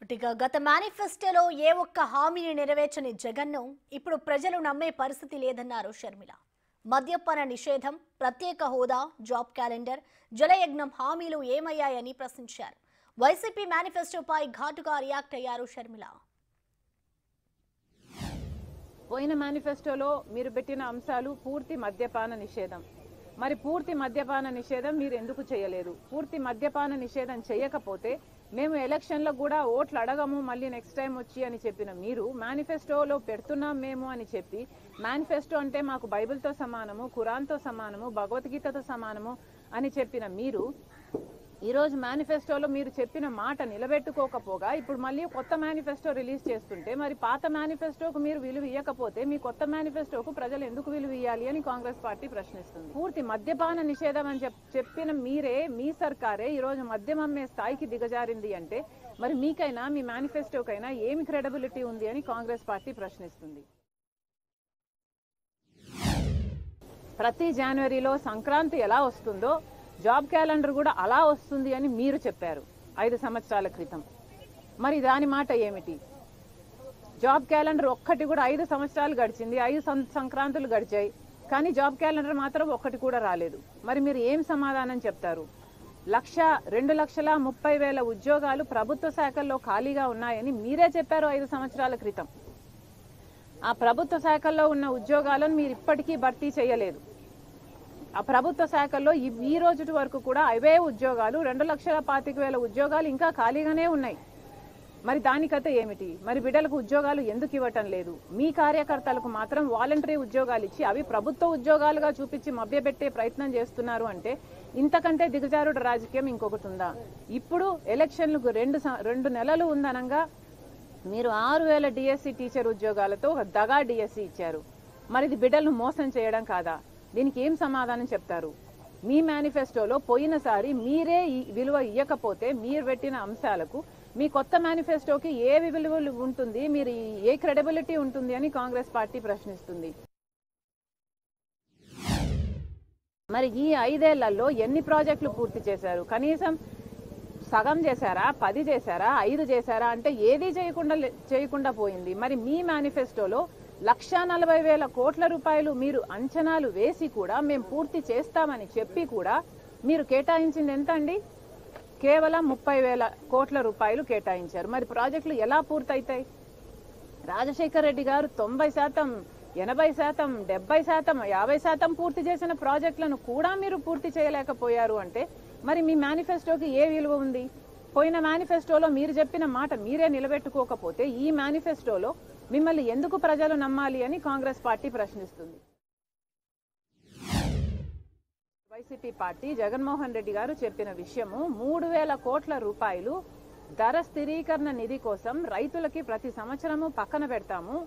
గత మేనిఫెస్టోలో ఏ ఒక్క హామీని నెరవేర్చని జగన్ను ఇప్పుడు ప్రజలు నమ్మే పరిస్థితి లేదన్నారు షర్మిల. మద్యపాన నిషేధం, ప్రత్యేక హోదా, జాబ్ క్యాలెండర్, జలయజ్ఞం హామీలు ఏమయ్యాయని ప్రశ్నించారు. వైసీపీ మేనిఫెస్టోపై ఘాటుగా రియాక్ట్ అయ్యారు షర్మిల. పోయిన మేనిఫెస్టోలో మీరు పెట్టిన అంశాలు పూర్తి మద్యపాన నిషేధం. మరి పూర్తి మద్యపాన నిషేధం మీరు ఎందుకు చేయలేదు? పూర్తి మద్యపాన నిషేధం చేయకపోతే మేము ఎలక్షన్లో కూడా ఓట్లు అడగము, మళ్ళీ నెక్స్ట్ టైం వచ్చి అని చెప్పిన మీరు మేనిఫెస్టోలో పెడుతున్నాం మేము అని చెప్పి, మేనిఫెస్టో అంటే మాకు బైబిల్తో సమానము, ఖురాన్తో సమానము, భగవద్గీతతో సమానము అని చెప్పిన మీరు ఈరోజు మేనిఫెస్టోలో మీరు చెప్పిన మాట నిలబెట్టుకోకపోగా ఇప్పుడు మళ్ళీ కొత్త మేనిఫెస్టో రిలీజ్ చేస్తుంటే, మరి పాత మేనిఫెస్టోకు మీరు విలువ ఇవ్వకపోతే మీ కొత్త మేనిఫెస్టోకు ప్రజలు ఎందుకు విలువ ఇవ్వాలి అని కాంగ్రెస్ పార్టీ ప్రశ్నిస్తుంది. పూర్తి మద్యపాన నిషేధం అని చెప్పిన మీరే, మీ సర్కారే ఈరోజు మద్యం అమ్మే స్థాయికి దిగజారింది అంటే మరి మీకైనా మీ మేనిఫెస్టోకైనా ఏమి క్రెడిబిలిటీ ఉంది అని కాంగ్రెస్ పార్టీ ప్రశ్నిస్తుంది. ప్రతి జనవరిలో సంక్రాంతి ఎలా వస్తుందో జాబ్ క్యాలెండర్ కూడా అలా వస్తుంది అని మీరు చెప్పారు 5 సంవత్సరాల క్రితం. మరి దాని మాట ఏమిటి? జాబ్ క్యాలెండర్ ఒక్కటి కూడా 5 సంవత్సరాలు గడిచింది, 5 సంక్రాంతులు గడిచాయి, కానీ జాబ్ క్యాలెండర్ మాత్రం ఒక్కటి కూడా రాలేదు. మరి మీరు ఏం సమాధానం చెప్తారు? 2,30,000 ఉద్యోగాలు ప్రభుత్వ శాఖల్లో ఖాళీగా ఉన్నాయని మీరే చెప్పారు 5 సంవత్సరాల క్రితం. ఆ ప్రభుత్వ శాఖల్లో ఉన్న ఉద్యోగాలను మీరు ఇప్పటికీ భర్తీ చేయలేదు. ఆ ప్రభుత్వ శాఖల్లో ఈ రోజు వరకు కూడా అవే ఉద్యోగాలు, 2,25,000 ఉద్యోగాలు ఇంకా ఖాళీగానే ఉన్నాయి. మరి దానికైతే ఏమిటి? మరి బిడ్డలకు ఉద్యోగాలు ఎందుకు ఇవ్వటం లేదు? మీ కార్యకర్తలకు మాత్రం వాలంటరీ ఉద్యోగాలు ఇచ్చి అవి ప్రభుత్వ ఉద్యోగాలుగా చూపించి మభ్యపెట్టే ప్రయత్నం చేస్తున్నారు అంటే ఇంతకంటే దిగజారుడు రాజకీయం ఇంకొకటి ఉందా? ఇప్పుడు ఎలక్షన్లకు 2 నెలలు ఉందనంగా మీరు 6,000 డిఎస్సి టీచర్ ఉద్యోగాలతో ఒక దగా డిఎస్సి ఇచ్చారు. మరి ఇది బిడ్డలను మోసం చేయడం కాదా? దీనికి ఏం సమాధానం చెప్తారు? మీ మేనిఫెస్టోలో పోయినసారి మీరే విలువ ఇవ్వకపోతే మీరు పెట్టిన అంశాలకు మీ కొత్త మేనిఫెస్టోకి ఏ విలువ ఉంటుంది, మీరు ఏ క్రెడిబిలిటీ ఉంటుంది అని కాంగ్రెస్ పార్టీ ప్రశ్నిస్తుంది. మరి ఈ 5 ఏళ్లలో ఎన్ని ప్రాజెక్టులు పూర్తి చేశారు? కనీసం సగం చేశారా, 10 చేశారా, 5 చేశారా అంటే ఏదీ చేయకుండా పోయింది. మరి మీ మేనిఫెస్టోలో 1,40,000 కోట్ల రూపాయలు మీరు అంచనాలు వేసి కూడా మేము పూర్తి చేస్తామని చెప్పి కూడా మీరు కేటాయించింది ఎంత అండి? కేవలం 30,000 కోట్ల రూపాయలు కేటాయించారు. మరి ప్రాజెక్టులు ఎలా పూర్తయితాయి? రాజశేఖర్ రెడ్డి గారు 90%, 80%, 70%, 50% పూర్తి చేసిన ప్రాజెక్టులను కూడా మీరు పూర్తి చేయలేకపోయారు అంటే మరి మీ మేనిఫెస్టోకి ఏ విలువ ఉంది? పోయిన మేనిఫెస్టోలో మీరు చెప్పిన మాట మీరే నిలబెట్టుకోకపోతే ఈ మేనిఫెస్టోలో మిమ్మల్ని ఎందుకు ప్రజలు నమ్మాలి అని కాంగ్రెస్ పార్టీ ప్రశ్నిస్తుంది. వైసీపీ పార్టీ జగన్మోహన్ రెడ్డి గారు చెప్పిన విషయము 3,000 కోట్ల రూపాయలు ధర స్థిరీకరణ నిధి కోసం రైతులకి ప్రతి సంవత్సరము పక్కన పెడతాము,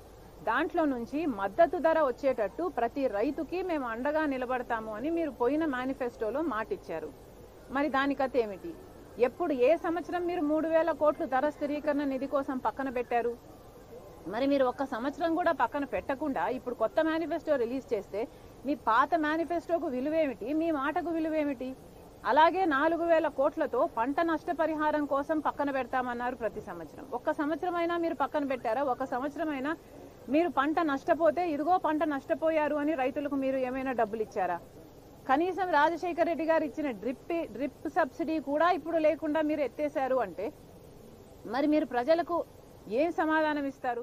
దాంట్లో నుంచి మద్దతు ధర వచ్చేటట్టు ప్రతి రైతుకి మేము అండగా నిలబడతాము అని మీరు పోయిన మేనిఫెస్టోలో మాటిచ్చారు. మరి దానికైతే ఏమిటి? ఎప్పుడు ఏ సంవత్సరం మీరు 3,000 కోట్లు ధర స్థిరీకరణ నిధి కోసం పక్కన పెట్టారు? మరి మీరు ఒక్క సంవత్సరం కూడా పక్కన పెట్టకుండా ఇప్పుడు కొత్త మేనిఫెస్టో రిలీజ్ చేస్తే మీ పాత మేనిఫెస్టోకు విలువేమిటి, మీ మాటకు విలువేమిటి? అలాగే 4,000 కోట్లతో పంట నష్టపరిహారం కోసం పక్కన పెడతామన్నారు ప్రతి సంవత్సరం. ఒక్క సంవత్సరం అయినా మీరు పక్కన పెట్టారా? ఒక సంవత్సరం అయినా మీరు పంట నష్టపోతే ఇదిగో పంట నష్టపోయారు అని రైతులకు మీరు ఏమైనా డబ్బులు ఇచ్చారా? కనీసం రాజశేఖర్ రెడ్డి గారు ఇచ్చిన డ్రిప్ సబ్సిడీ కూడా ఇప్పుడు లేకుండా మీరు ఎత్తేశారు అంటే మరి మీరు ప్రజలకు ఏం సమాధానం ఇస్తారు?